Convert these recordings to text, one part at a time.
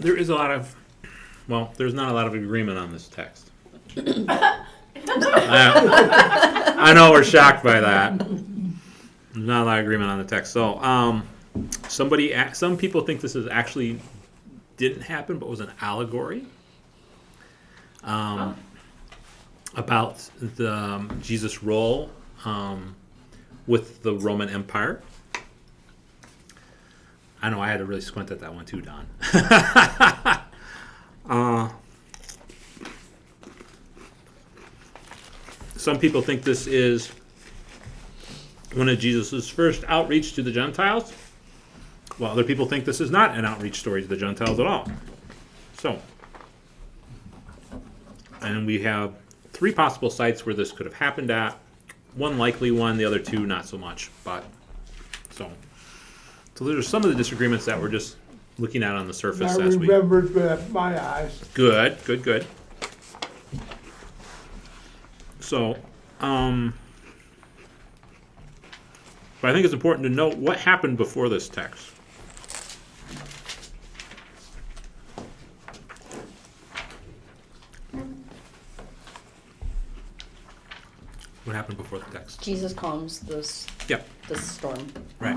There is a lot of, well, there's not a lot of agreement on this text. I know we're shocked by that. There's not a lot of agreement on the text. So, some people think this is actually didn't happen, but was an allegory about the Jesus' role with the Roman Empire. I know I had to really squint at that one too, Don. Some people think this is one of Jesus' first outreach to the Gentiles, while other people think this is not an outreach story to the Gentiles at all. So, and we have 3 possible sites where this could have happened at. One likely one, the other 2 not so much. But so those are some of the disagreements that we're just looking at on the surface I as we. remembered with my eyes. Good. So, but I think it's important to note what happened before this text. What happened before the text? Jesus calms this storm. Right.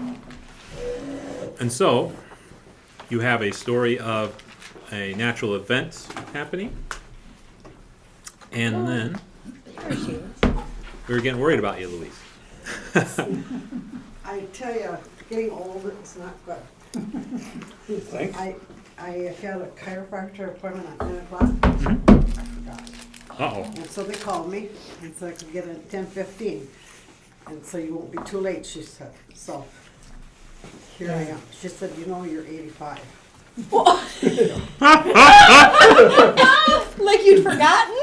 And so, you have a story of a natural event happening, and then There she is. we were getting worried about you, Louise. I tell you, getting old is not good. I had a chiropractor appointment at 10 o'clock. I forgot. Uh-oh. And so they called me and said I could get in at 10:15. And so you won't be too late, she said. So here I am. She said, you know, you're 85. Like you'd forgotten?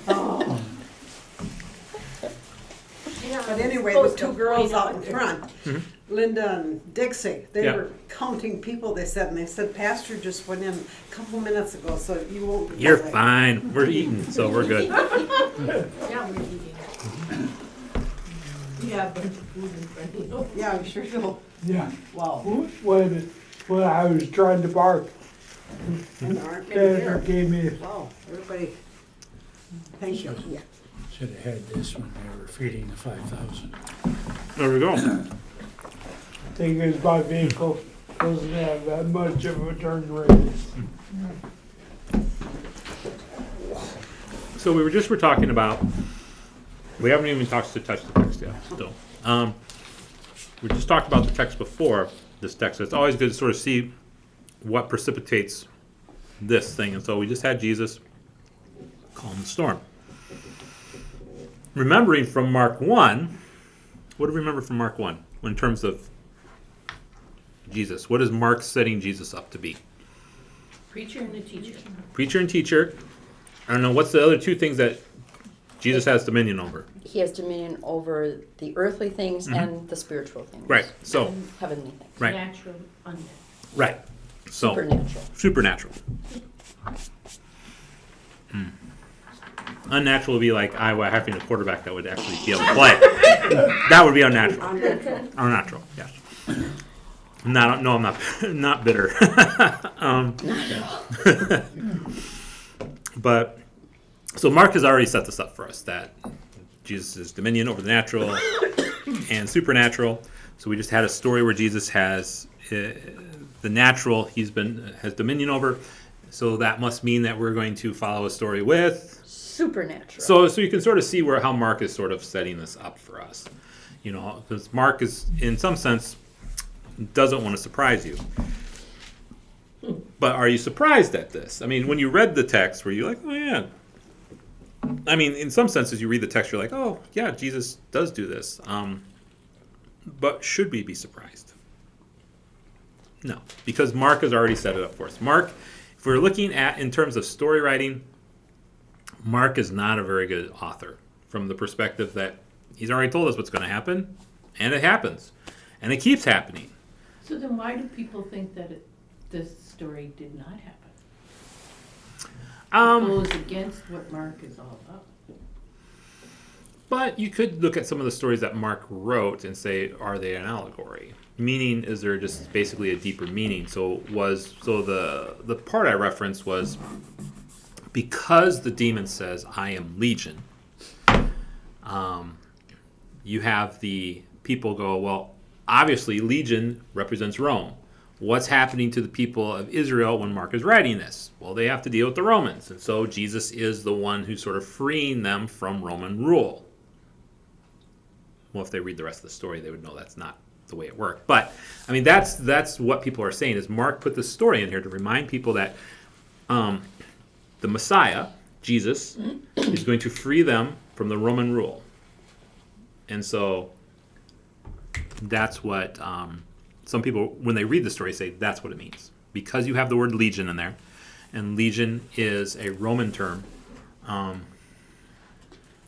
Oh. But anyway, the 2 girls out in front, Linda and Dixie, they Yeah. were counting people, they said, and they said, Pastor just went in a couple minutes ago, so you won't be You're late." fine. We're eating, so we're good. Yeah, we're eating. Yeah, but food in front of you. Yeah, you sure do. Yeah. Wow. When I was trying to bark, And there aren't many Canada here. gave me, Wow, everybody, thank you. Should have had this when they were feeding the 5,000. There we go. thing is my vehicle doesn't have that much of a turn radius. So we were talking about, we haven't even touched the text yet, still. We just talked about the text before this text. It's always good to sort of see what precipitates this thing. And so we just had Jesus calm the storm. Remembering from Mark 1, what do we remember from Mark 1 in terms of Jesus? What is Mark setting Jesus up to be? Preacher and a teacher. Preacher and teacher. I don't know, what's the other 2 things that Jesus has dominion over? He has dominion over the earthly things and the spiritual things. Right, so, And heavenly things. right, Natural, unnatural. right. So, Supernatural. supernatural. Unnatural would be like Iowa having a quarterback that would actually be able to play. That would be unnatural. Unnatural, yes. I'm not bitter. But, so Mark has already set this up for us, that Jesus is dominion over the natural and supernatural. So we just had a story where Jesus has the natural has dominion over. So that must mean that we're going to follow a story with. Supernatural. So you can sort of see how Mark is sort of setting this up for us. You know, because Mark is, in some sense, doesn't want to surprise you. But are you surprised at this? I mean, when you read the text, were you like, oh yeah. I mean, in some senses, you read the text, you're like, oh yeah, Jesus does do this. But should we be surprised? No, because Mark has already set it up for us. Mark, if we're looking at in terms of story writing, Mark is not a very good author from the perspective that he's already told us what's going to happen, and it happens, and it keeps happening. So then why do people think that this story did not happen? It goes against what Mark is all about. But you could look at some of the stories that Mark wrote and say, are they an allegory? Meaning, is there just basically a deeper meaning? So the part I referenced was because the demon says, I am Legion, you have the people go, well, obviously Legion represents Rome. What's happening to the people of Israel when Mark is writing this? Well, they have to deal with the Romans. And so Jesus is the one who's sort of freeing them from Roman rule. Well, if they read the rest of the story, they would know that's not the way it worked. But, I mean, that's what people are saying, is Mark put this story in here to remind people that the Messiah, Jesus, is going to free them from the Roman rule. And so that's what some people, when they read the story, say that's what it means. Because you have the word legion in there, and legion is a Roman term. And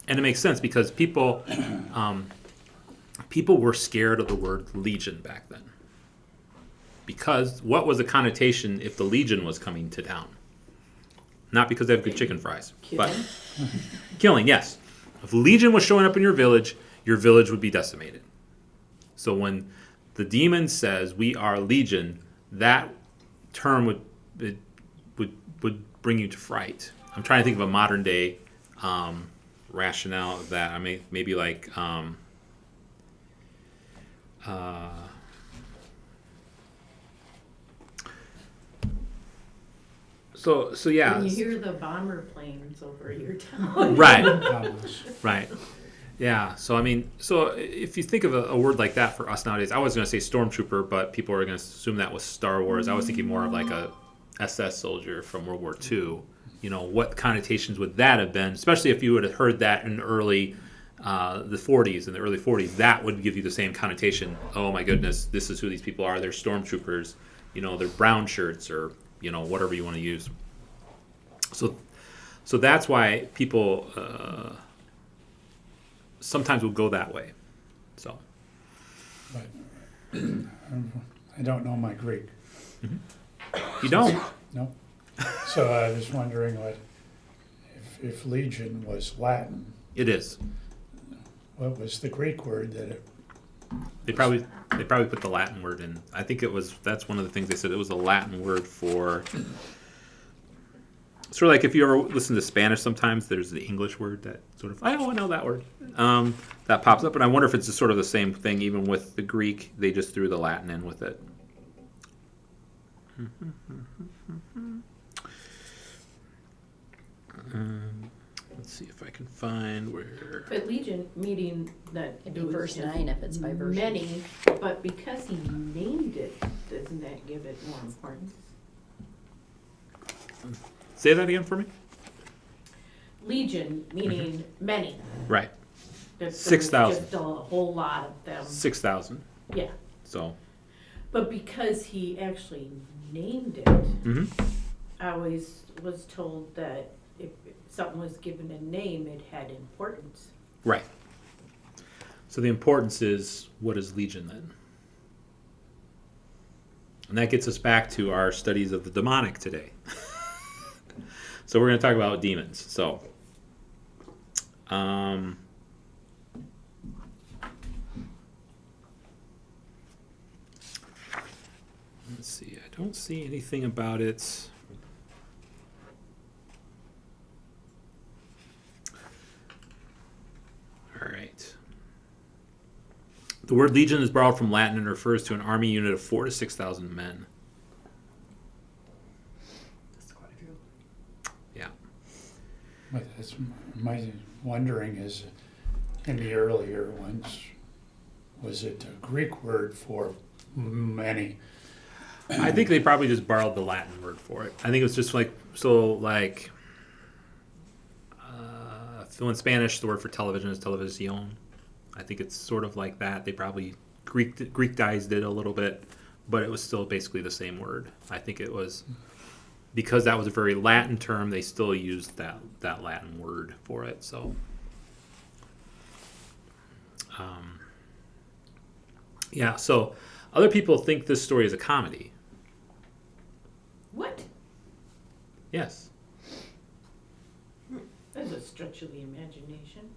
it makes sense because people were scared of the word legion back then. Because what was the connotation if the legion was coming to town? Not because they have good chicken fries, but killing, yes. If legion was showing up in your village would be decimated. So when the demon says we are legion, that term would bring you to fright. I'm trying to think of a modern day rationale of that. I mean, maybe like so yeah. When you hear the bomber planes over your town. Right. Almost. Right. Yeah. So I mean, so if you think of a word like that for us nowadays, I was going to say stormtrooper, but people are going to assume that was Star Wars. I was thinking more of like a SS soldier from World War II. You know, what connotations would that have been? Especially if you would have heard that in early the 40s, in the early 40s, that would give you the same connotation. Oh my goodness, this is who these people are. They're stormtroopers. You know, they're brown shirts or whatever you want to use. So that's why people sometimes will go that way. So But I don't know my Greek. you don't. No. So I was wondering if legion was Latin, It is. what was the Greek word that it, They probably put the Latin word in. I think that's one of the things they said. It was a Latin word for. Sort of like if you ever listen to Spanish, sometimes there's the English word that sort of, I know that word, that pops up. And I wonder if it's just sort of the same thing, even with the Greek, they just threw the Latin in with it. Let's see if I can find where. But legion, meaning that It'd be it was verse just 9 if it's by version. many, but because he named it, doesn't that give it more importance? Say that again for me. Legion, meaning many. Right. There was 6,000. Just a whole lot of them. 6,000. Yeah, So. but because he actually named it, Mm-hmm. I always was told that if something was given a name, it had importance. Right. So the importance is, what is legion then? And that gets us back to our studies of the demonic today. So we're going to talk about demons. So, let's see. I don't see anything about it. All right. The word legion is borrowed from Latin and refers to an army unit of 4,000 to 6,000 men. That's quite a few. Yeah. but that's my wondering is, in the earlier ones, was it a Greek word for many? I think they probably just borrowed the Latin word for it. I think it was just like, so in Spanish, the word for television is televisión. I think it's sort of like that. They probably Greekized it a little bit, but it was still basically the same word. I think it was, because that was a very Latin term, they still used that Latin word for it. So, yeah, so other people think this story is a comedy. What? Yes. That's a stretch of the imagination.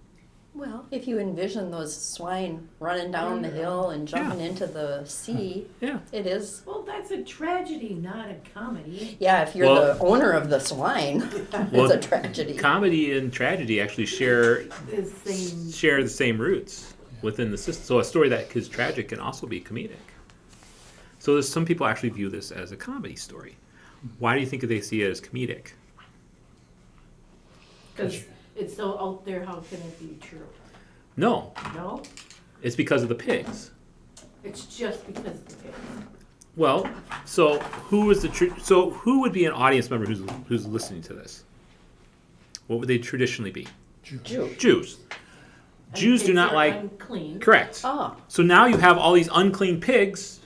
Well, if you envision those swine running down the hill and jumping into the sea, Yeah. it is. Well, that's a tragedy, not a comedy. Yeah, if you're Well- the owner of the swine, Well, it's a tragedy. Comedy and tragedy actually share The same. the same roots within the system. So a story that is tragic can also be comedic. So there's some people actually view this as a comedy story. Why do you think they see it as comedic? Because it's so out there, how can it be true? No, No? it's because of the pigs. It's just because of the kids. Well, so who would be an audience member who's listening to this? What would they traditionally be? Jew. Jews. And Jews do pigs not are like. unclean. Correct. Oh, So now you have all these unclean pigs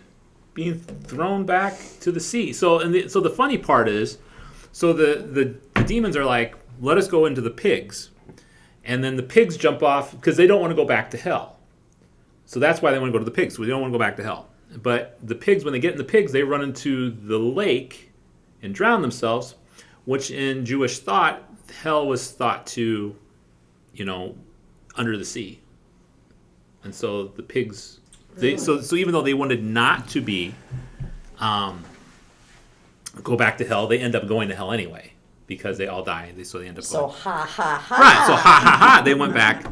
being thrown back to the sea. So so the funny part is, so the demons are like, let us go into the pigs, and then the pigs jump off because they don't want to go back to hell. So that's why they want to go to the pigs. So they don't want to go back to hell. But the pigs, when they get in the pigs, they run into the lake and drown themselves, which in Jewish thought, hell was thought to, under the sea. And so the pigs, so even though they wanted not to be, go back to hell, they end up going to hell anyway because they all die. So they end up so going. ha ha ha. Right. So ha ha ha, they went back.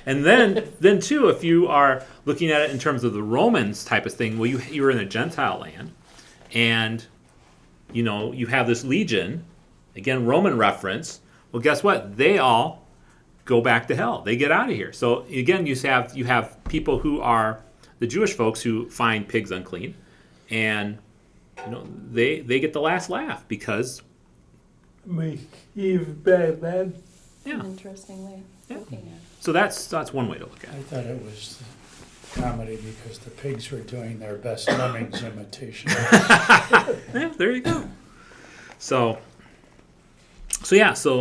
And then too, if you are looking at it in terms of the Romans type of thing, well, you were in a Gentile land, and you have this legion, again Roman reference. Well, guess what? They all go back to hell. They get out of here. So again, you have people who are the Jewish folks who find pigs unclean, and they get the last laugh because I mean, even back then, yeah. Interesting way of looking at it. So that's one way to look at I it. thought it was comedy because the pigs were doing their best lemmings imitation. Yeah, there you go. So yeah, so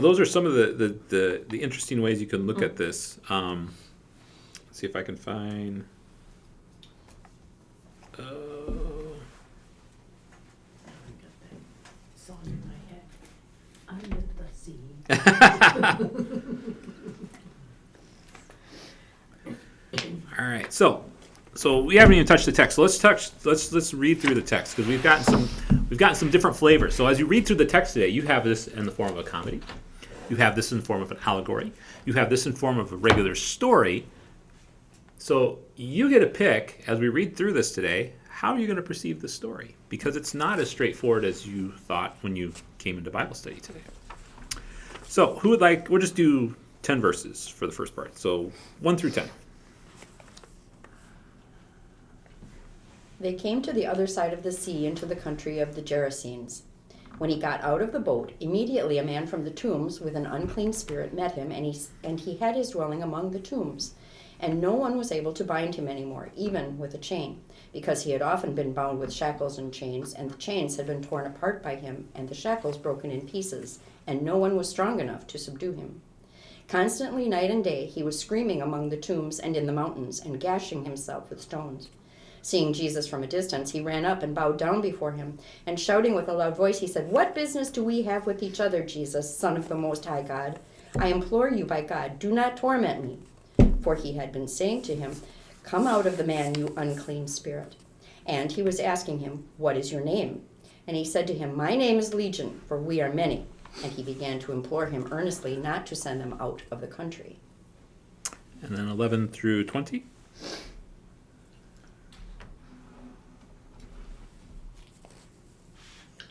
those are some of the interesting ways you can look at this. Let's see if I can find. I got that song in my head. Under the sea. All right, so we haven't even touched the text. So let's read through the text because we've gotten some different flavors. So as you read through the text today, you have this in the form of a comedy, you have this in the form of an allegory, you have this in the form of a regular story. So you get to pick as we read through this today. How are you going to perceive the story? Because it's not as straightforward as you thought when you came into Bible study today. So who would like? We'll just do 10 verses for the first part. So 1 through 10. They came to the other side of the sea into the country of the Gerasenes. When he got out of the boat, immediately a man from the tombs with an unclean spirit met him, and he had his dwelling among the tombs. And no one was able to bind him anymore, even with a chain, because he had often been bound with shackles and chains, and the chains had been torn apart by him, and the shackles broken in pieces, and no one was strong enough to subdue him. Constantly, night and day, he was screaming among the tombs and in the mountains, and gashing himself with stones. Seeing Jesus from a distance, he ran up and bowed down before him, and shouting with a loud voice, he said, "What business do we have with each other, Jesus, Son of the Most High God? I implore you by God, do not torment me." For he had been saying to him, "Come out of the man, you unclean spirit." And he was asking him, "What is your name?" And he said to him, "My name is Legion, for we are many." And he began to implore him earnestly not to send them out of the country. And then 11 through 20.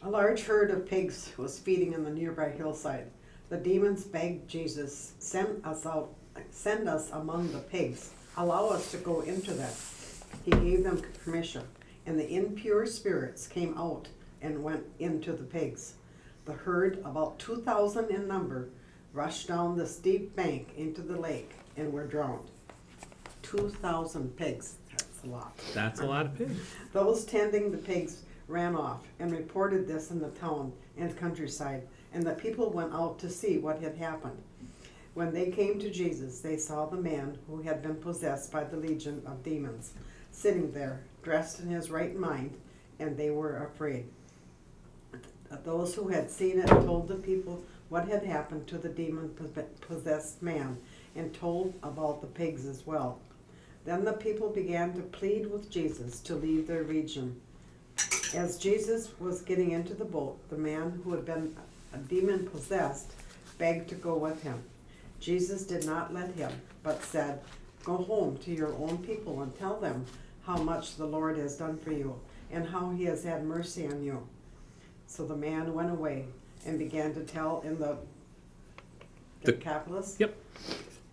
A large herd of pigs was feeding on the nearby hillside. The demons begged Jesus, send us among the pigs. Allow us to go into them." He gave them permission, and the impure spirits came out and went into the pigs. The herd, about 2,000 in number, rushed down the steep bank into the lake and were drowned. 2,000 pigs, that's a lot. That's a lot of pigs. Those tending the pigs ran off and reported this in the town and countryside, and the people went out to see what had happened. When they came to Jesus, they saw the man who had been possessed by the legion of demons sitting there, dressed in his right mind, and they were afraid. Those who had seen it told the people what had happened to the demon-possessed man and told about the pigs as well. Then the people began to plead with Jesus to leave their region. As Jesus was getting into the boat, the man who had been a demon-possessed begged to go with him. Jesus did not let him, but said, "Go home to your own people and tell them how much the Lord has done for you and how he has had mercy on you." So the man went away and began to tell in the Decapolis, Yep.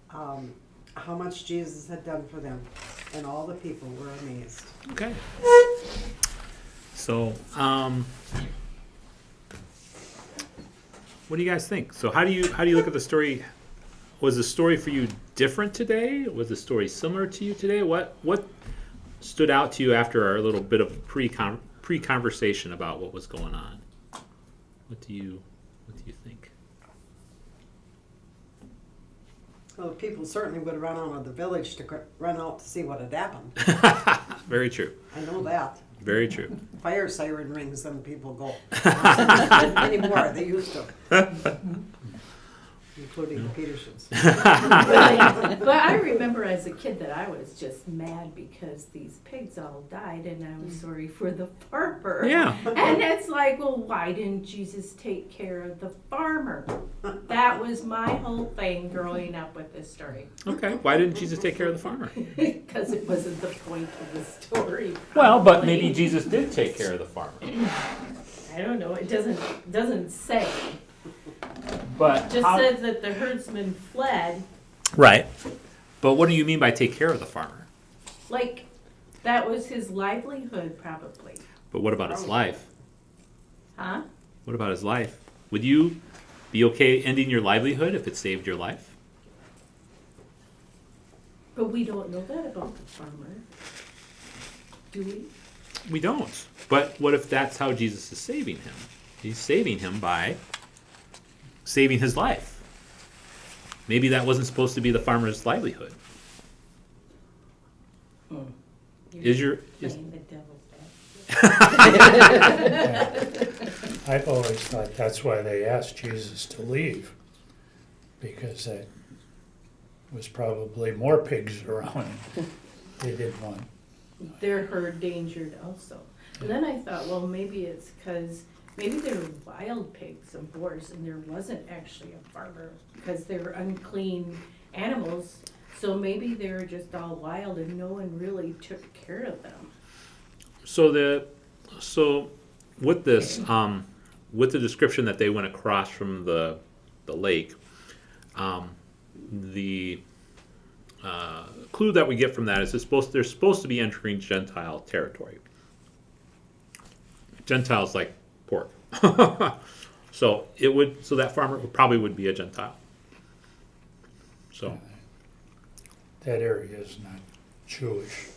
how much Jesus had done for them, and all the people were amazed. Okay. So, what do you guys think? So, how do you look at the story? Was the story for you different today? Was the story similar to you today? What stood out to you after our little bit of pre-conversation about what was going on? What do you think? Well, the people certainly would run out of the village to run out to see what had happened. Very true. I know that. Very true. Fire siren rings and people go. Anymore, they used to. Including the Petersons. But I remember as a kid that I was just mad because these pigs all died and I was sorry for the farmer. Yeah. And it's like, well, why didn't Jesus take care of the farmer? That was my whole thing growing up with this story. Okay. Why didn't Jesus take care of the farmer? Because it wasn't the point of the story. Well, but probably. maybe Jesus did take care of the farmer. I don't know, it doesn't say. But Just says that the herdsman fled, right. But what do you mean by take care of the farmer? like that was his livelihood probably. But what about his life? Huh? What about his life? Would you be okay ending your livelihood if it saved your life? But we don't know that about the farmer. Do we? We don't. But what if that's how Jesus is saving him? He's saving him by saving his life. Maybe that wasn't supposed to be the farmer's livelihood. You're Is playing the devil's advocate. I've always thought that's why they asked Jesus to leave, because that was probably more pigs around. They didn't want. Their herd endangered also. And then I thought, well, maybe it's because maybe they were wild pigs and boars and there wasn't actually a farmer because they were unclean animals. So maybe they were just all wild and no one really took care of them. So with this, with the description that they went across from the lake, the clue that we get from that is they're supposed to be entering Gentile territory. Gentiles like pork, so that farmer probably would be a Gentile. So That area is not Jewish.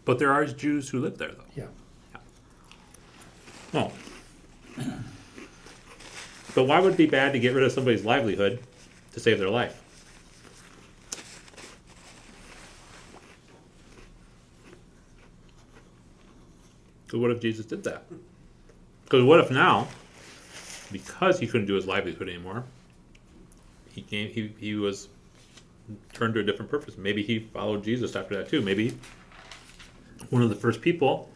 but there are Jews who live there, though. Yeah. Well, but why would it be bad to get rid of somebody's livelihood to save their life? So what if Jesus did that? Because what if now, because he couldn't do his livelihood anymore, he was turned to a different purpose. Maybe he followed Jesus after that too. Maybe one of the first people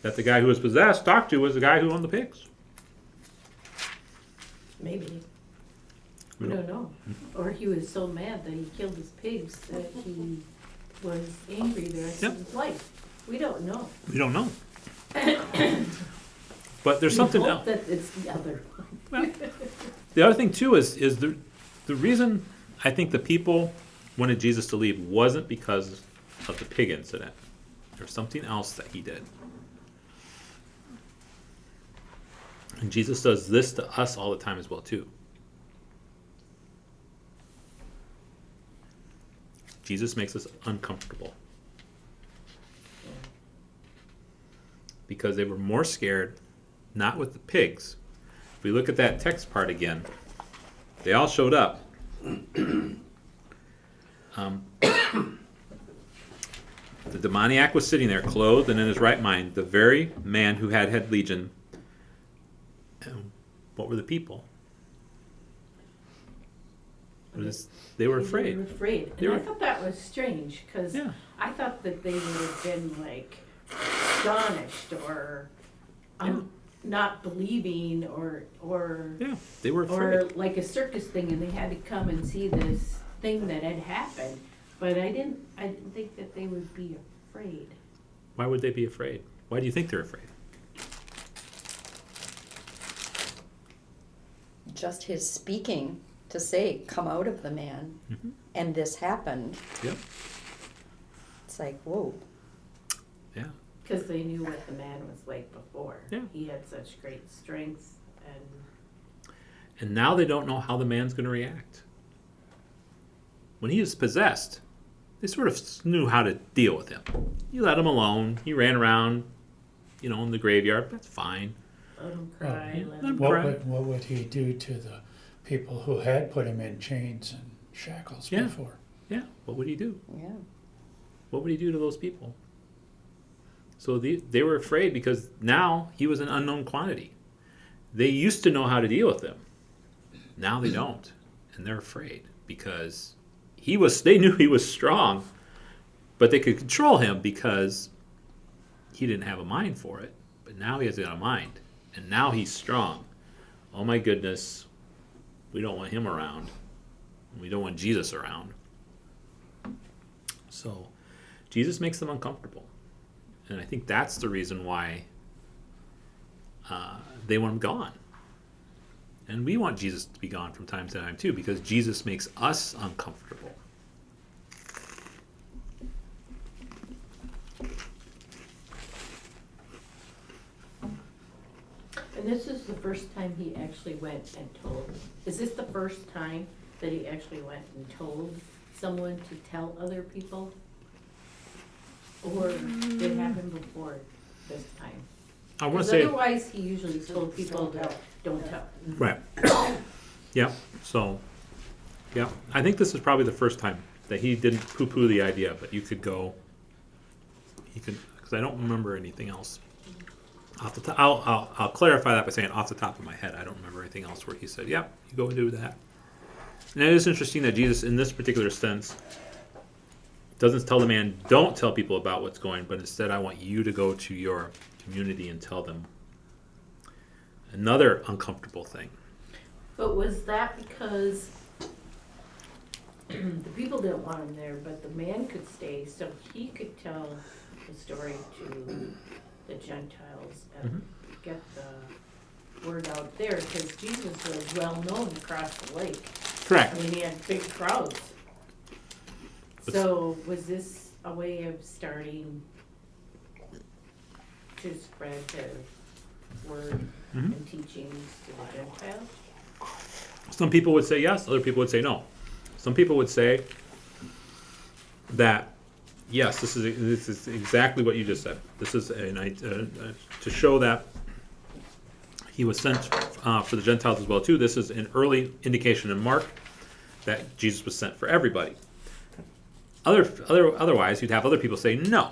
that the guy who was possessed talked to was the guy who owned the pigs. Maybe. We don't know. Or he was so mad that he killed his pigs that he was angry the rest of his life. We don't know. We don't know. But there's something We else. hope that it's the other. The other thing too is the reason I think the people wanted Jesus to leave wasn't because of the pig incident. There's something else that he did. And Jesus does this to us all the time as well too. Jesus makes us uncomfortable. Because they were more scared, not with the pigs. If we look at that text part again, they all showed up. The demoniac was sitting there, clothed and in his right mind, the very man who had legion. And what were the people? They were They afraid. were afraid. They And I were- thought that was strange, because Yeah. I thought that they would have been like astonished or not believing or Yeah, they were or afraid. like a circus thing, and they had to come and see this thing that had happened. But I didn't think that they would be afraid. Why would they be afraid? Why do you think they're afraid? Just his speaking to say, "Come out of the man," Mhm. and this happened. Yep. It's like, whoa. Yeah. Because they knew what the man was like before. Yeah. He had such great strength, and And now they don't know how the man's going to react. When he was possessed, they sort of knew how to deal with him. You let him alone. He ran around, in the graveyard. That's fine. let him cry. yeah, let let him him cry. What would he do to the people who had put him in chains and shackles Yeah. before? Yeah. What would he do? Yeah. What would he do to those people? So they were afraid because now he was an unknown quantity. They used to know how to deal with him. Now they don't. And they're afraid because they knew he was strong, but they could control him because he didn't have a mind for it. But now he has got a mind. And now he's strong. Oh my goodness. We don't want him around. We don't want Jesus around. So Jesus makes them uncomfortable. And I think that's the reason why they want him gone. And we want Jesus to be gone from time to time too, because Jesus makes us uncomfortable. And this is the first time he actually went and told. Is this the first time that he actually went and told someone to tell other people? Or did it happen before this time? I want to Because say, otherwise, he usually told people to don't tell. right. Yeah. So, yeah. I think this is probably the first time that he didn't poo-poo the idea, but you could go. He could, because I don't remember anything else. Off the top, I'll clarify that by saying off the top of my head, I don't remember anything else where he said, "Yeah, you go and do that." And it is interesting that Jesus, in this particular sense, doesn't tell the man, "Don't tell people about what's going," but instead, "I want you to go to your community and tell them." Another uncomfortable thing. But was that because the people didn't want him there, but the man could stay so he could tell the story to the Gentiles and get the word out there? Because Jesus was well known across the lake. Correct. I mean, he had big crowds. But- So was this a way of starting to spread the word and teachings to the Gentiles? Some people would say yes, other people would say no. Some people would say that yes, this is exactly what you just said. This is to show that he was sent for the Gentiles as well too. This is an early indication in Mark that Jesus was sent for everybody. Otherwise, you'd have other people say no.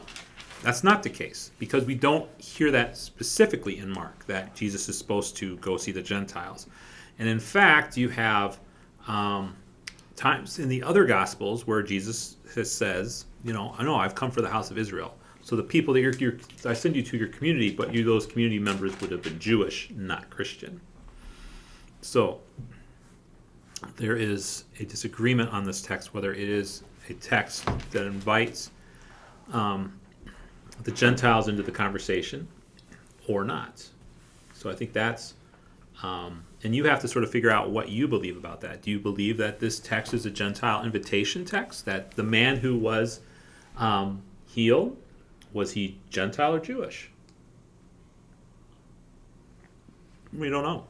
That's not the case because we don't hear that specifically in Mark that Jesus is supposed to go see the Gentiles. And in fact, you have times in the other Gospels where Jesus says, I know I've come for the house of Israel. So the people that I send you to your community, but those community members would have been Jewish, not Christian. So there is a disagreement on this text, whether it is a text that invites the Gentiles into the conversation or not. So I think that's, and you have to sort of figure out what you believe about that. Do you believe that this text is a Gentile invitation text? That the man who was healed, was he Gentile or Jewish? We don't know.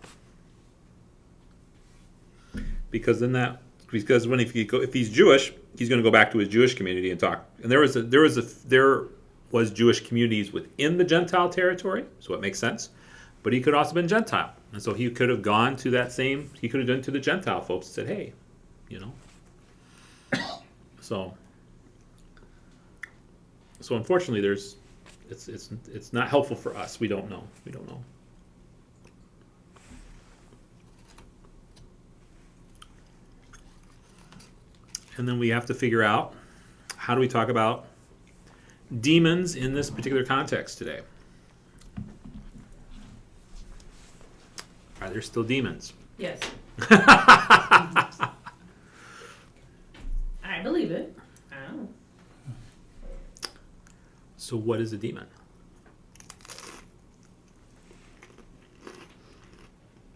Because if he's Jewish, he's going to go back to his Jewish community and talk. And there was Jewish communities within the Gentile territory, so it makes sense. But he could also have been Gentile. And so he could have gone to he could have done to the Gentile folks and said, hey, So unfortunately it's not helpful for us. We don't know. And then we have to figure out, how do we talk about demons in this particular context today? Are there still demons? Yes. I believe it. I don't know. So what is a demon?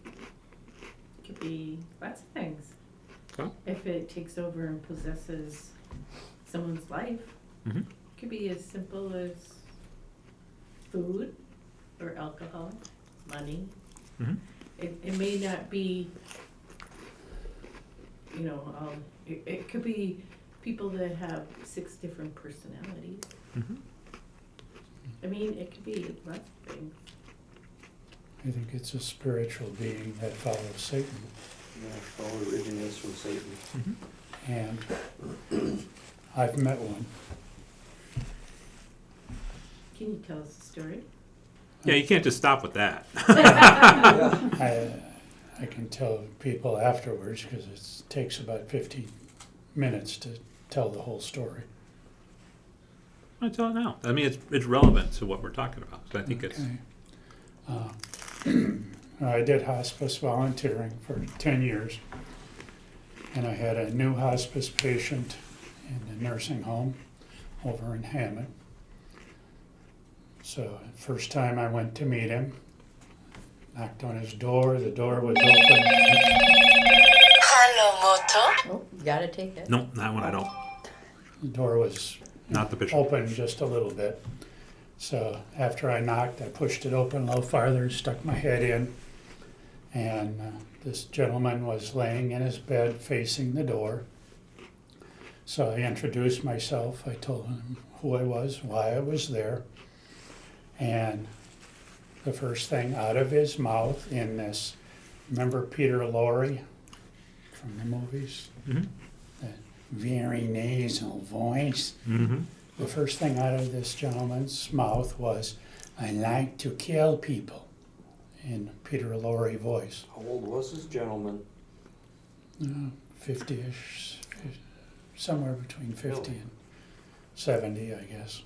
It could be lots of things. Okay. If it takes over and possesses someone's life, Mhm. it could be as simple as food or alcohol, money. Mhm. It may not be, it could be people that have 6 different personalities. Mhm. I mean, it could be lots of things. I think it's a spiritual being that follows Satan. Yeah, it all originates from Satan. And I've met one. Can you tell us a story? Yeah, you can't just stop with that. Yeah. I can tell people afterwards because it takes about 15 minutes to tell the whole story. I tell it now. I mean, it's relevant to what we're talking about. So I think it's Okay. I did hospice volunteering for 10 years, and I had a new hospice patient in the nursing home over in Hammond. So first time I went to meet him, knocked on his door, the door was open. Oh, you gotta take it. no, that one I don't. The door was Not the bishop. open just a little bit. So after I knocked, I pushed it open a little farther, stuck my head in, and this gentleman was laying in his bed facing the door. So I introduced myself. I told him who I was, why I was there, and the first thing out of his mouth in this, remember Peter Lorre from the movies? Mhm. That very nasal voice. Mm-hmm. The first thing out of this gentleman's mouth was, "I like to kill people," in Peter Lorre voice. How old was this gentleman? 50-ish, somewhere between 50 Really? and 70, I guess.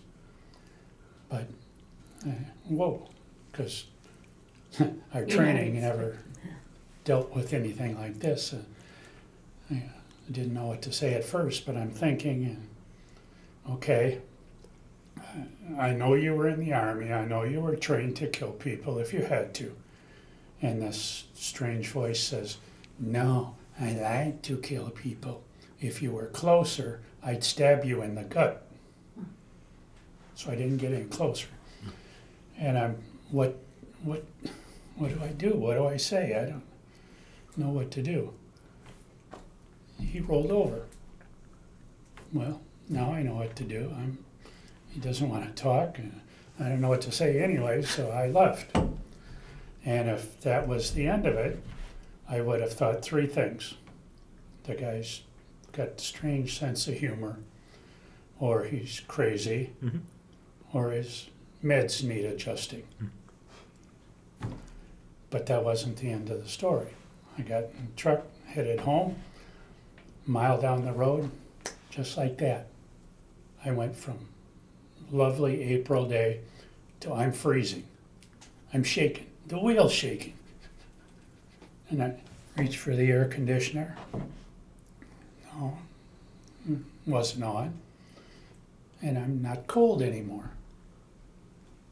But, whoa, because our training never dealt with anything like this. I didn't know what to say at first, but I'm thinking, okay, I know you were in the army. I know you were trained to kill people if you had to. And this strange voice says, "No, I like to kill people. If you were closer, I'd stab you in the gut." So I didn't get any closer. And I'm, what do I do? What do I say? I don't know what to do. He rolled over. Well, now I know what to do. He doesn't want to talk. And I don't know what to say anyway, so I left. And if that was the end of it, I would have thought 3 things. The guy's got a strange sense of humor, or he's crazy, Mhm. or his meds need adjusting. But that wasn't the end of the story. I got in the truck, headed home, mile down the road, just like that. I went from lovely April day to I'm freezing. I'm shaking. The wheel's shaking. And I reached for the air conditioner. No, wasn't on. And I'm not cold anymore.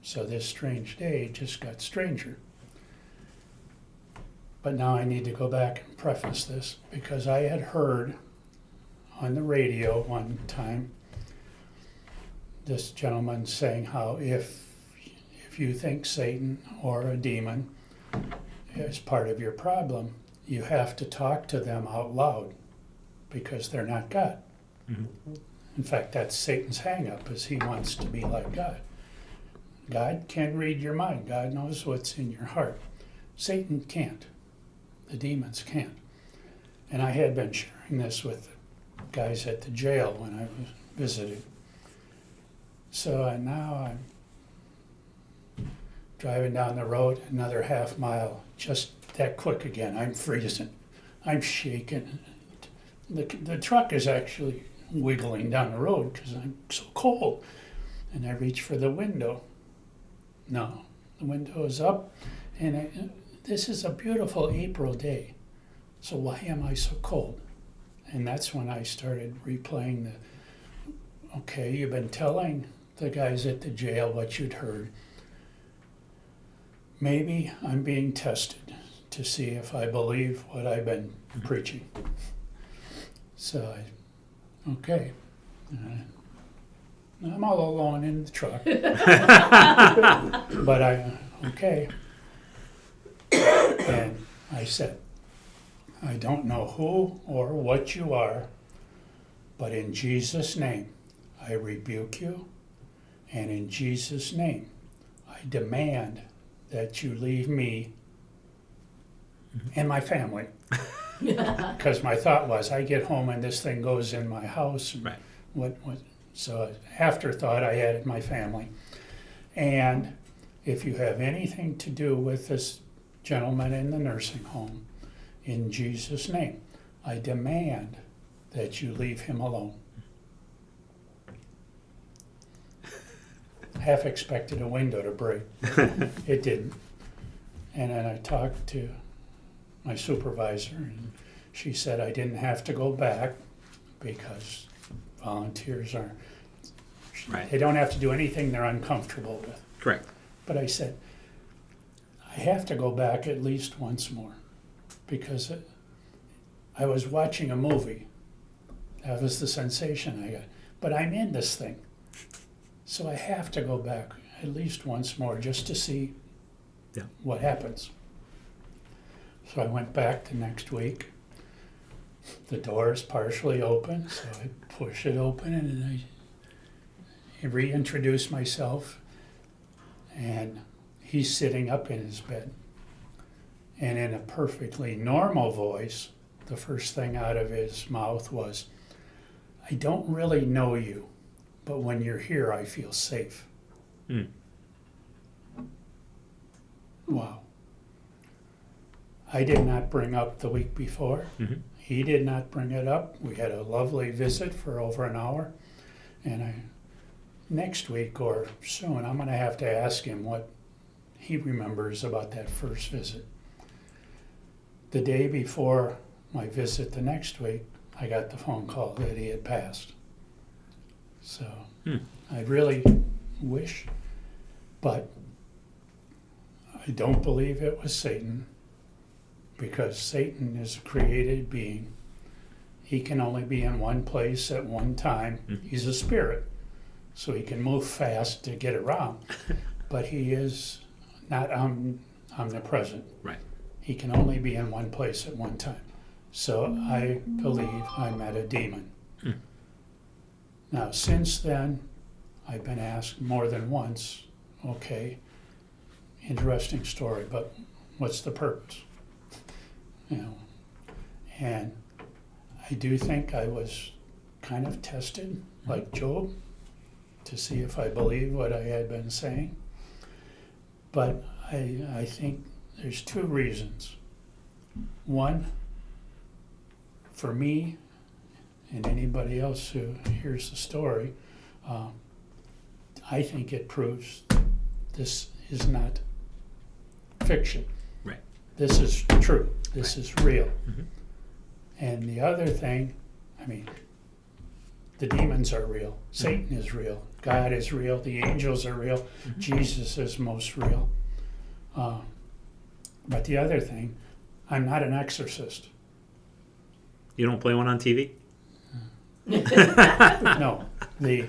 So this strange day just got stranger. But now I need to go back and preface this because I had heard on the radio one time this gentleman saying how if you think Satan or a demon is part of your problem, you have to talk to them out loud because they're not God. Mhm. In fact, that's Satan's hang-up, is he wants to be like God. God can read your mind. God knows what's in your heart. Satan can't. The demons can't. And I had been sharing this with the guys at the jail when I was visiting. So now I'm driving down the road, another half mile, just that quick again. I'm freezing. I'm shaking. the truck is actually wiggling down the road because I'm so cold. And I reach for the window. No, the window is up, and this is a beautiful April day. So why am I so cold? And that's when I started replaying okay, you've been telling the guys at the jail what you'd heard. Maybe I'm being tested to see if I believe what I've been preaching. So okay. I'm all alone in the truck. But okay. And I said, I don't know who or what you are, but in Jesus' name, I rebuke you, and in Jesus' name, I demand that you leave me and my family. Because my thought was, I get home and this thing goes in my house. And Right. So afterthought, I added my family. And if you have anything to do with this gentleman in the nursing home, in Jesus' name, I demand that you leave him alone. Half expected a window to break. It didn't. And then I talked to my supervisor, and she said I didn't have to go back because volunteers aren't, Right. they don't have to do anything they're uncomfortable with. Correct. But I said, I have to go back at least once more because I was watching a movie. That was the sensation I got. But I'm in this thing. So I have to go back at least once more just to see what happens. So I went back the next week. The door is partially open, so I push it open and I reintroduce myself. And he's sitting up in his bed. And in a perfectly normal voice, the first thing out of his mouth was, I don't really know you, but when you're here, I feel safe. Mm. Wow. I did not bring up the week before. Mm-hmm. He did not bring it up. We had a lovely visit for over an hour. And next week or soon, I'm going to have to ask him what he remembers about that first visit. The day before my visit the next week, I got the phone call that he had passed. So I really wish, but I don't believe it was Satan, because Satan is a created being. He can only be in one place at one time. Mm-hmm. He's a spirit, so he can move fast to get around, but he is not omnipresent. Right. He can only be in one place at one time. So I believe I met a demon. Now, since then, I've been asked more than once, okay, interesting story, but what's the purpose? You know, and I do think I was kind of tested, like Job, to see if I believed what I had been saying. But I think there's two reasons. One, for me and anybody else who hears the story, I think it proves this is not fiction. Right. This is true. This is real. Mm-hmm. And the other thing, I mean, the demons are real. Satan is real. God is real. The angels are real. Jesus is most real. But the other thing, I'm not an exorcist. You don't play one on TV? No, the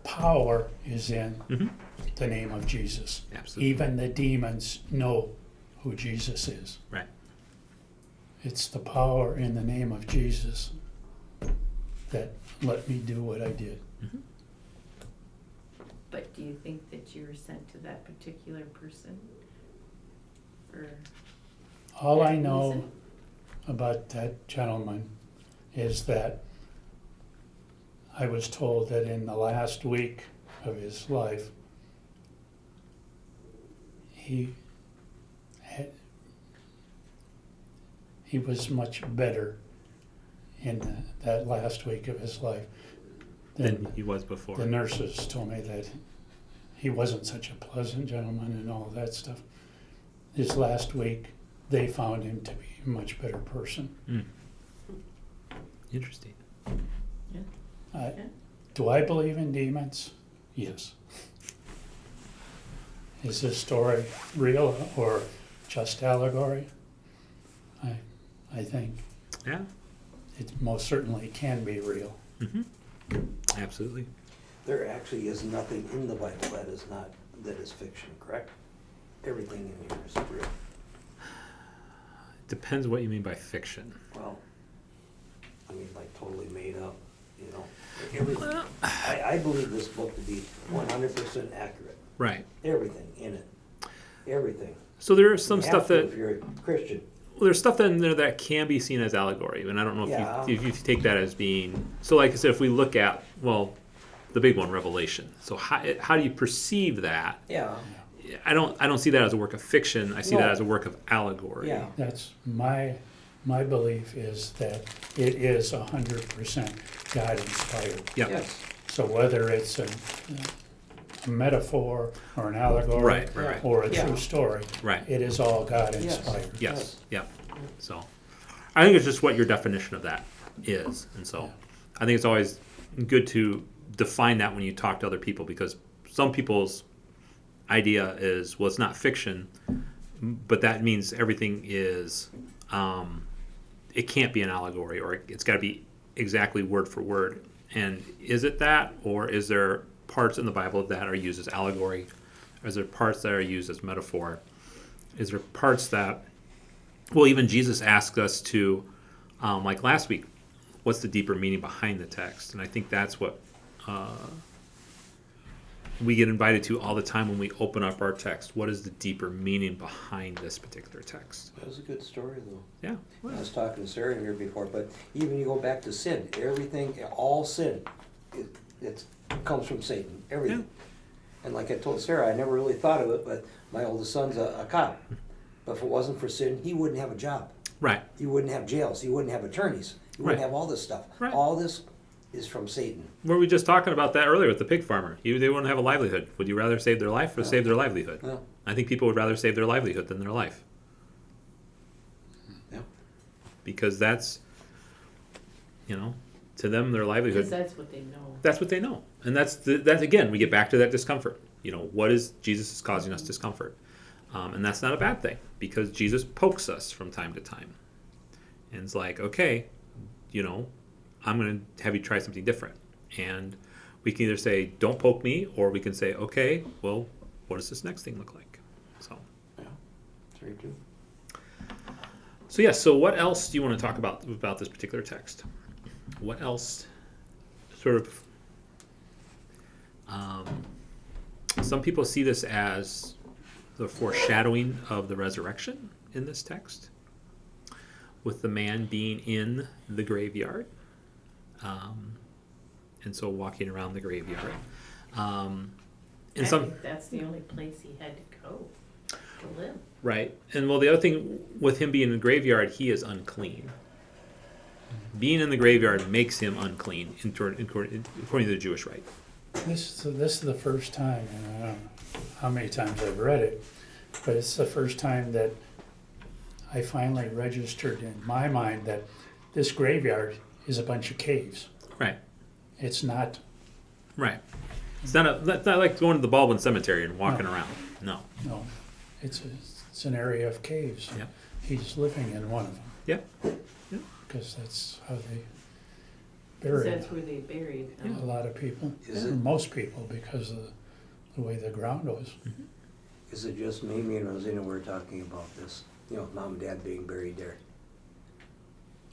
power is in the name of Jesus. Absolutely. Even the demons know who Jesus is. Right. It's the power in the name of Jesus that let me do what I did. But do you think that you were sent to that particular person? Or All I that know reason? about that gentleman is that I was told that in the last week of his life, he was much better in that last week of his life. Than he was before. The nurses told me that he wasn't such a pleasant gentleman and all that stuff. This last week, they found him to be a much better person. Interesting. Do I believe in demons? Yes. Is this story real or just allegory? I think Yeah. it most certainly can be real. Absolutely. There actually is nothing in the Bible that is fiction, correct? Everything in here is real. Depends what you mean by fiction. Well, I mean, like totally made up, you know? Everything. I believe this book to be 100% accurate. Right. Everything in it. Everything. So there is some You stuff have to that if you're a Christian. well, there's stuff in there that can be seen as allegory, and I don't know if, Yeah. if you take that as being so. Like I said, if we look at the big one, Revelation. So how do you perceive that? Yeah. I don't see that as a work of fiction. I see that No. as a work of allegory. Yeah. That's my belief is that it is 100% God inspired. Yep. Yes. So whether it's a metaphor or an allegory Right. or a Yeah. true story, Right. it is all God Yes. inspired. Yes. Yep. So I think it's just what your definition of that is, and so I think it's always good to define that when you talk to other people, because some people's idea is, well, it's not fiction, but that means everything is it can't be an allegory, or it's got to be exactly word for word. And is it that, or is there parts in the Bible that are used as allegory? Is there parts that are used as metaphor? Is there parts that, well, even Jesus asked us to, like last week, what's the deeper meaning behind the text? And I think that's what we get invited to all the time when we open up our text. What is the deeper meaning behind this particular text? That was a good story, though. Yeah. I was talking to Sarah here before, but even you go back to sin, everything, all sin, it comes from Satan, everything. And like I told Sarah, I never really thought of it, but my oldest son's a cop. But if it wasn't for sin, he wouldn't have a job. Right. You wouldn't have jails. You wouldn't have attorneys. You wouldn't Right. have all this stuff. Right. All this is from Satan. Were we just talking about that earlier with the pig farmer? They wouldn't have a livelihood. Would you rather save their life or save their livelihood? Yeah. I think people would rather save their livelihood than their life. Yeah. Because that's, to them, their Because livelihood, that's what they know. that's what they know. And that's again, we get back to that discomfort. What is Jesus is causing us discomfort? And that's not a bad thing, because Jesus pokes us from time to time. And it's like, okay, I'm going to have you try something different. And we can either say, don't poke me, or we can say, okay, well, what does this next thing look like? So, Yeah. That's very true. so what else do you want to talk about this particular text? What else sort of, some people see this as the foreshadowing of the resurrection in this text, with the man being in the graveyard, and so walking around the graveyard. I And some think that's the only place he had to go to live. right, and well, the other thing with him being in the graveyard, he is unclean. Being in the graveyard makes him unclean, according to the Jewish rite. This is the first time, and I don't know how many times I've read it, but it's the first time that I finally registered in my mind that this graveyard is a bunch of caves. Right, It's not, right. It's not like going to the Baldwin Cemetery and walking around. No. no, it's an area of caves. Yep. He's living in one of them, Yep. because that's how they 'Cause bury that's where they buried him. a lot of people, Is or it- most people, because of the way the ground was. Is it just me and Rosina were talking about this? Mom and Dad being buried there.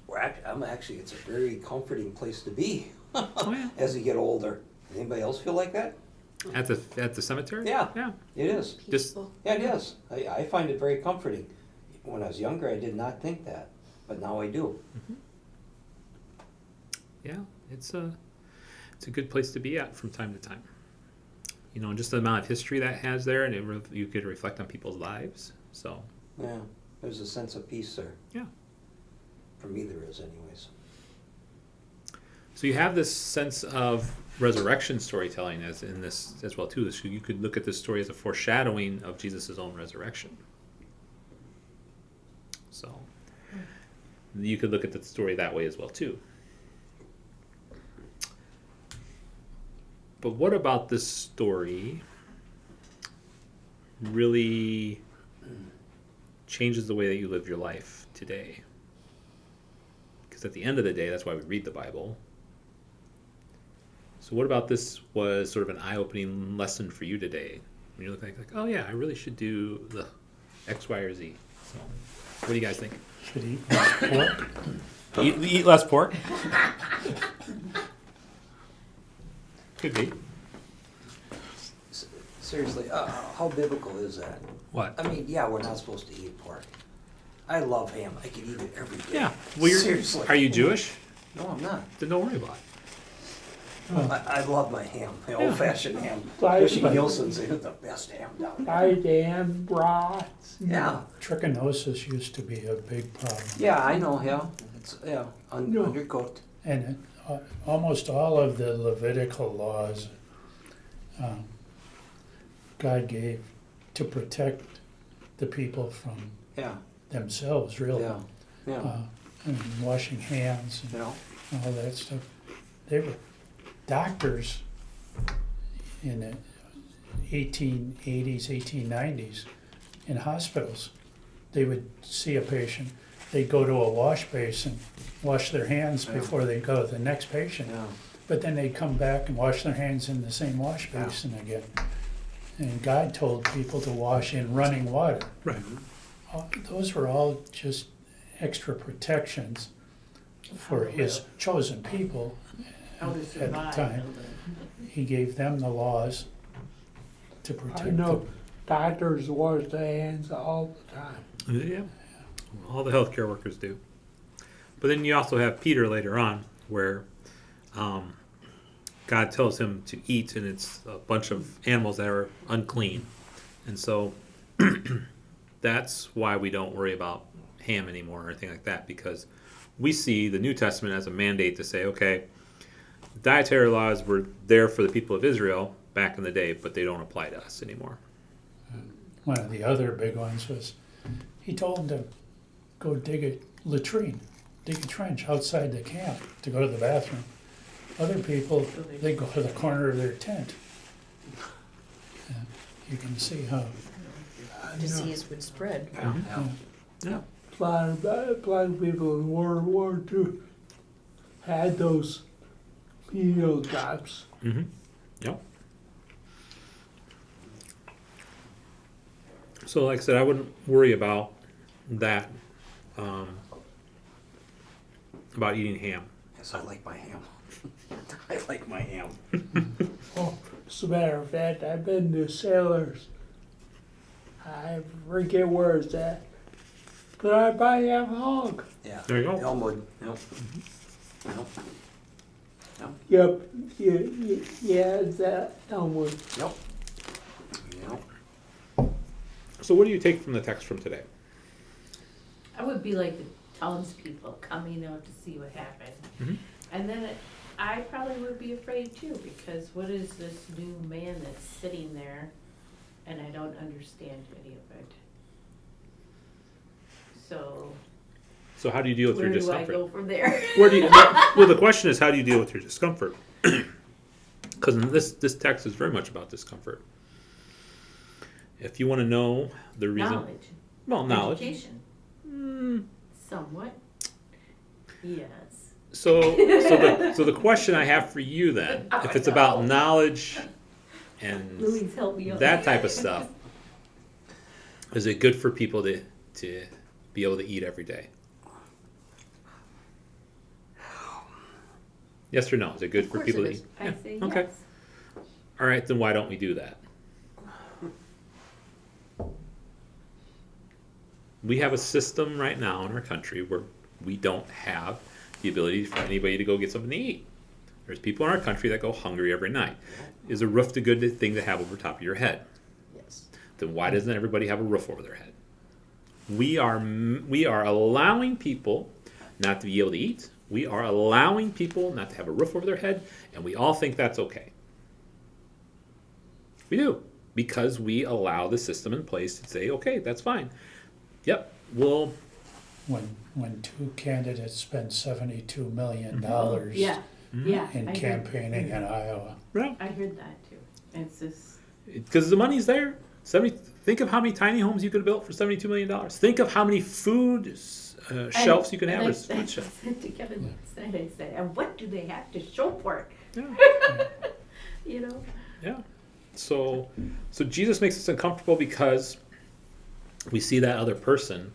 It's a very comforting place to be Oh, yeah. as you get older. Anybody else feel like that? At the cemetery? Yeah. Yeah. It is. Just Yeah, it is. I find it very comforting. When I was younger, I did not think that, but now I do. yeah, it's a good place to be at from time to time. Just the amount of history that has there, and you could reflect on people's lives. So Yeah, there's a sense of peace there. yeah, For me, there is, anyways. So you have this sense of resurrection storytelling as in this as well too. So you could look at this story as a foreshadowing of Jesus' own resurrection. So you could look at the story that way as well too. But what about this story really changes the way that you live your life today? Because at the end of the day, that's why we read the Bible. So what about this was sort of an eye-opening lesson for you today? When you look like, oh yeah, I really should do the X, Y, or Z. So what do you guys think? Should eat less pork. Eat less pork? Could be. Seriously, how biblical is that? What? I mean, yeah, we're not supposed to eat pork. I love ham. I can eat it every day. Yeah. Well, Seriously. Are you Jewish? No, I'm not. Then don't worry about it. I love my ham, my old-fashioned ham. Right. Especially Nielsen's, they have the best ham down there. I damn brats. Yeah, Trichinosis used to be a big problem. yeah, I know, yeah. It's, yeah, No. undercooked. And almost all of the Levitical laws God gave to protect the people from Yeah, themselves, really. yeah, yeah, And washing hands you know, and all that stuff. They were doctors in the 1880s, 1890s in hospitals. They would see a patient, they'd go to a wash basin, wash their hands Yeah. before they go to the next patient. yeah. But then they'd come back and wash their hands in the same wash Yeah. basin again. And God told people to wash in running water. Right. Those were all just extra protections for His chosen people. How to At the survive. time, He gave them the laws to I protect know them. doctors wash their hands all the time. Yeah. All the healthcare workers do. But then you also have Peter later on, where God tells him to eat, and it's a bunch of animals that are unclean. And so that's why we don't worry about ham anymore or anything like that, because we see the New Testament as a mandate to say, okay, dietary laws were there for the people of Israel back in the day, but they don't apply to us anymore. One of the other big ones was, He told them to go dig a latrine, dig a trench outside the camp to go to the bathroom. Other people, they go to the corner of their tent. You can see how, Disease would spread. Yeah. Yeah. A lot of people in World War II had those menial jobs. Mm-hmm. Yep. So, like I said, I wouldn't worry about that, about eating ham. Yes, I like my ham. I like my ham. Oh, as a matter of fact, I've been to Sailors. I forget where it's at. But I buy a hog. Yeah. There you go. Elmwood, yep. Yep, Yep, yeah, it's that Elmwood. yep. Yep. So, what do you take from the text from today? I would be like the townspeople coming out to see what happened. Mhm. And then I probably would be afraid too, because what is this new man that's sitting there and I don't understand any of it? So So, how do you deal with where your do I discomfort? go from there? Where do you? Well, the question is, how do you deal with your discomfort? Because this text is very much about discomfort. If you want to know the reason, Knowledge. well, knowledge. Education. Somewhat. Yes. So the question I have for you then, if it's about knowledge and Louise, help me out. that type of stuff, is it good for people to be able to eat every day? Yes or no? Is it good Of for course people it to is. eat? I say Okay. yes. All right, then why don't we do that? We have a system right now in our country where we don't have the ability for anybody to go get something to eat. There's people in our country that go hungry every night. Is a roof a good thing to have over top of your head? Yes. Then why doesn't everybody have a roof over their head? We are allowing people not to be able to eat. We are allowing people not to have a roof over their head, and we all think that's okay. We do, because we allow the system in place to say, okay, that's fine. Yep, we'll, When two candidates spend $72 million Yeah, yeah. in I heard- campaigning in Iowa. well, I heard that too. It's just, because the money's there. Think of how many tiny homes you could have built for $72 million. Think of how many food shelves you can have. and As food shelves. said to Kevin last night, I said, and what do they have to show for it? Yeah. You know? Yeah. So Jesus makes us uncomfortable because we see that other person,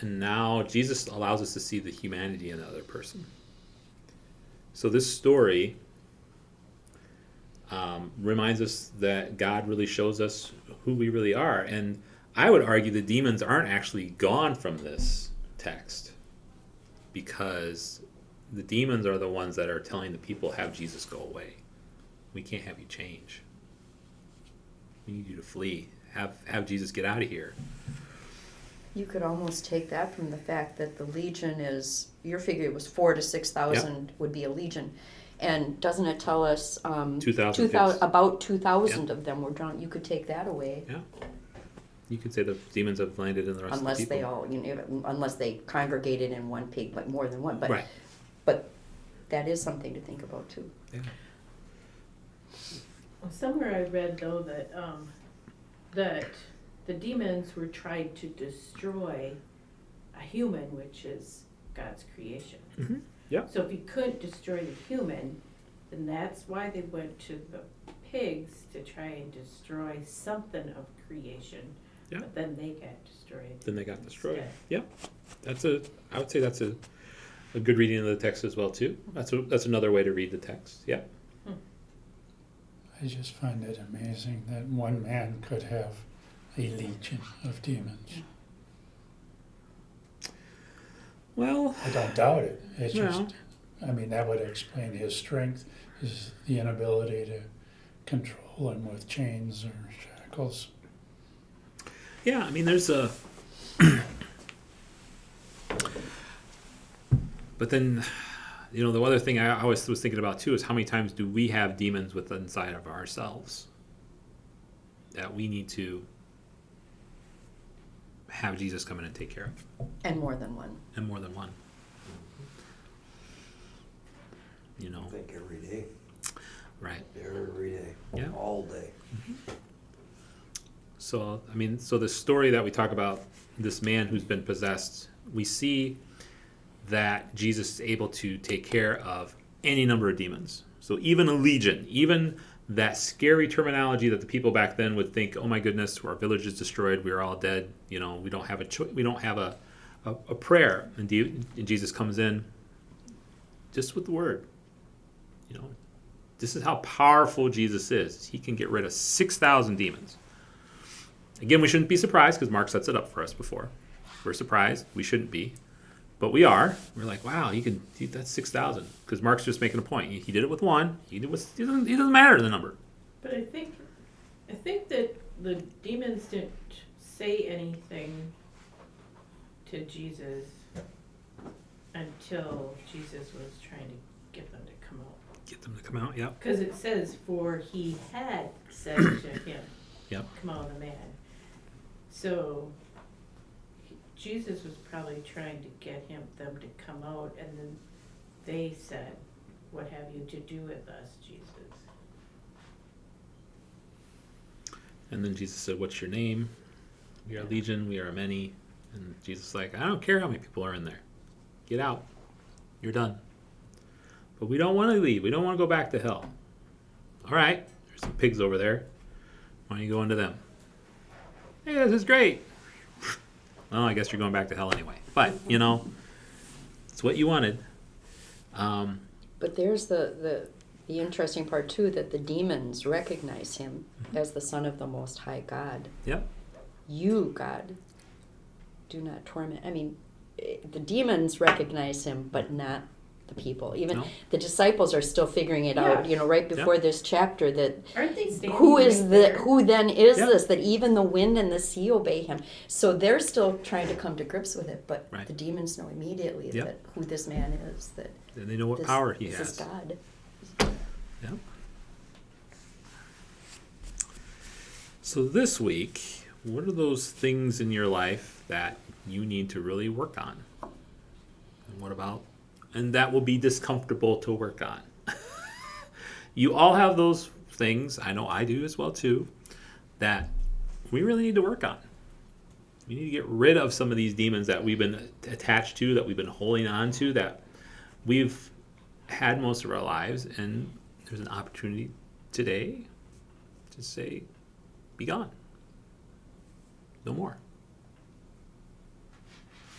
and now Jesus allows us to see the humanity in the other person. So this story reminds us that God really shows us who we really are. And I would argue the demons aren't actually gone from this text, because the demons are the ones that are telling the people, have Jesus go away. We can't have you change. We need you to flee. Have Jesus get out of here. You could almost take that from the fact that the legion is, your figure was 4,000 to 6,000 would be a legion. And doesn't it tell us 2,000 about 2,000 of them were drawn? You could take that away. Yeah. You could say the demons have landed in the rest Unless of the they people. all, unless they congregated in one pig, but more than one. But Right. but that is something to think about too. Yeah. Well, somewhere I read though that the demons were trying to destroy a human, which is God's creation. Mm-hmm. Yeah. So if he couldn't destroy the human, then that's why they went to the pigs to try and destroy something of creation. Yeah. But then they got destroyed. Then they got destroyed. instead. Yeah. I would say that's a good reading of the text as well too. That's another way to read the text. Yeah. I just find it amazing that one man could have a legion of demons. Well, I don't doubt it. It's No. just, I mean, that would explain his strength, the inability to control him with chains or shackles. yeah, I mean, there's a. But then, the other thing I always was thinking about too is how many times do we have demons within inside of ourselves that we need to have Jesus come in and take care of, And more than one. and more than one. I think every day, Right. every day, Yeah. all day. So, I mean, so the story that we talk about, this man who's been possessed, we see that Jesus is able to take care of any number of demons. So even a legion, even that scary terminology that the people back then would think, oh my goodness, our village is destroyed, we're all dead, we don't have we don't have a prayer. And Jesus comes in just with the word. This is how powerful Jesus is. He can get rid of 6,000 demons. Again, we shouldn't be surprised because Mark sets it up for us before. We're surprised. We shouldn't be. But we are. We're like, wow, that's 6,000. Because Mark's just making a point. He did it with one. He doesn't matter the number. But I think that the demons didn't say anything to Jesus until Jesus was trying to get them to come out. Get them to come out, yep. Because it says, for he had said to him, Yep. come out of the man. So Jesus was probably trying to get them to come out, and then they said, what have you to do with us, Jesus? And then Jesus said, what's your name? We are legion, we are many. And Jesus is like, I don't care how many people are in there. Get out. You're done. But we don't want to leave. We don't want to go back to hell. All right, there's some pigs over there. Why don't you go into them? Hey, this is great. Well, I guess you're going back to hell anyway. But, it's what you wanted. But there's the interesting part too, that the demons recognize him as the Son of the Most High God. Yep. You, God, do not torment. I mean, the demons recognize him, but not the people. Even No. the disciples are still figuring it out. Yeah. You know, right before this chapter, that Aren't they standing who is right the there? who then is Yeah. this, that even the wind and the sea obey him. So they're still trying to come to grips with it, but Right. the demons know immediately Yep. that who this man is, that And they know what this, power he this has. is God. Yeah. So this week, what are those things in your life that you need to really work on? And what about, and that will be discomfortable to work on. You all have those things, I know I do as well too, that we really need to work on. We need to get rid of some of these demons that we've been attached to, that we've been holding on to, that we've had most of our lives, and there's an opportunity today to say, be gone. No more.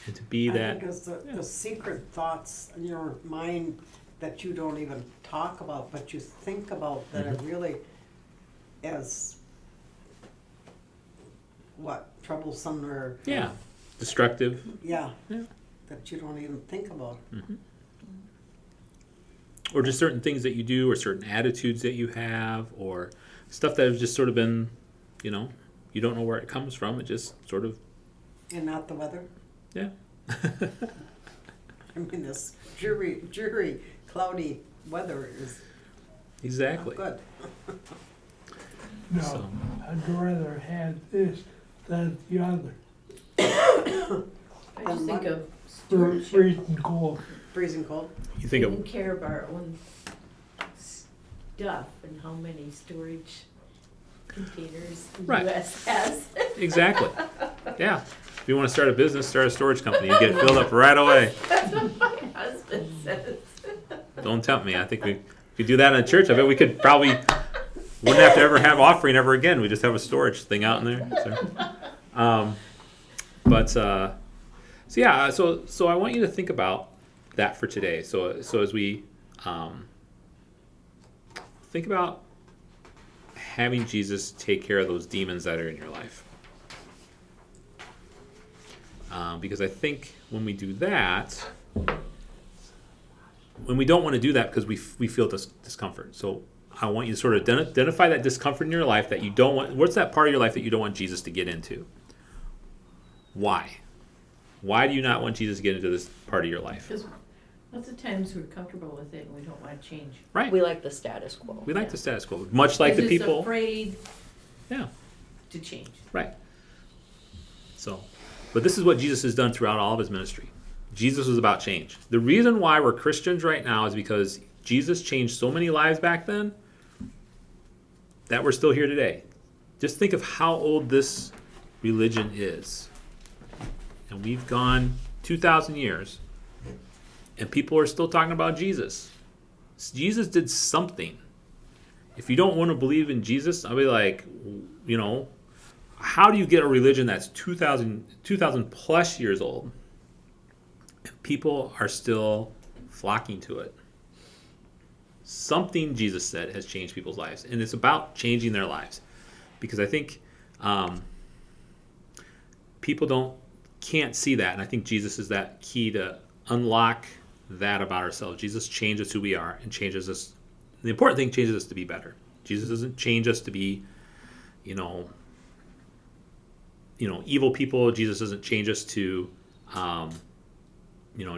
And to be I that. think it's the secret thoughts in your mind that you don't even talk about, but you think about, that are really as, what, troublesome or, Yeah. Destructive. yeah, Yeah. that you don't even think about. Or just certain things that you do, or certain attitudes that you have, or stuff that has just sort of been, you know, you don't know where it comes from. It just sort of, And not the weather. yeah. I mean, this dreary, cloudy weather is not Exactly. good. No, So- I'd rather have this than the other. I just think of stewardship. Freezing cold. Freezing cold. You think Taking of, care of our own stuff and how many storage containers the Right. US has. exactly. Yeah. If you want to start a business, start a storage company. You get it filled up right away. That's what my husband says. Don't tempt me. I think we could do that in a church. I bet we could probably wouldn't have to ever have offering ever again. We just have a storage thing out in there. So I want you to think about that for today. So as we think about having Jesus take care of those demons that are in your life. Because I think when we do that, when we don't want to do that because we feel discomfort. So I want you to sort of identify that discomfort in your life that you don't want. What's that part of your life that you don't want Jesus to get into? Why? Why do you not want Jesus to get into this part of your life? Because lots of times we're comfortable with it and we don't want to change. Right. We like the status quo. We like the status quo. Much like the We're just people. afraid Yeah. to change. Right. So, but this is what Jesus has done throughout all of his ministry. Jesus was about change. The reason why we're Christians right now is because Jesus changed so many lives back then that we're still here today. Just think of how old this religion is. And we've gone 2,000 years, and people are still talking about Jesus. Jesus did something. If you don't want to believe in Jesus, I'll be like, you know, how do you get a religion that's 2,000 plus years old and people are still flocking to it? Something Jesus said has changed people's lives, and it's about changing their lives, because I think people can't see that, and I think Jesus is that key to unlock that about ourselves. Jesus changes who we are and changes us. The important thing, changes us to be better. Jesus doesn't change us to be, evil people. Jesus doesn't change us to, to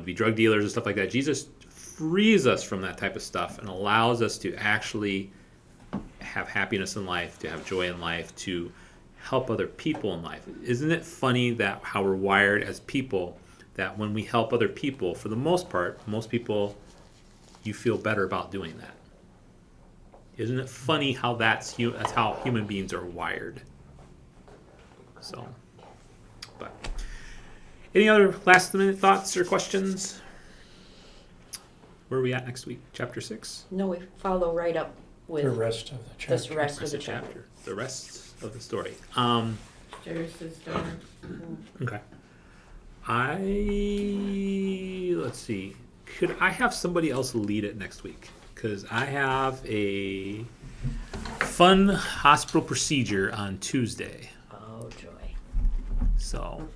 be drug dealers and stuff like that. Jesus frees us from that type of stuff and allows us to actually have happiness in life, to have joy in life, to help other people in life. Isn't it funny that how we're wired as people, that when we help other people, for the most part, most people, you feel better about doing that? Isn't it funny how that's how human beings are wired? So, but any other last minute thoughts or questions? Where are we at next week? Chapter 6? No, we follow right up with The rest of the this chapter. rest of Rest the of chapter. The rest of the story. Jairus' daughter. Okay. Let's see. Could I have somebody else lead it next week? Because I have a fun hospital procedure on Tuesday. Oh, joy. So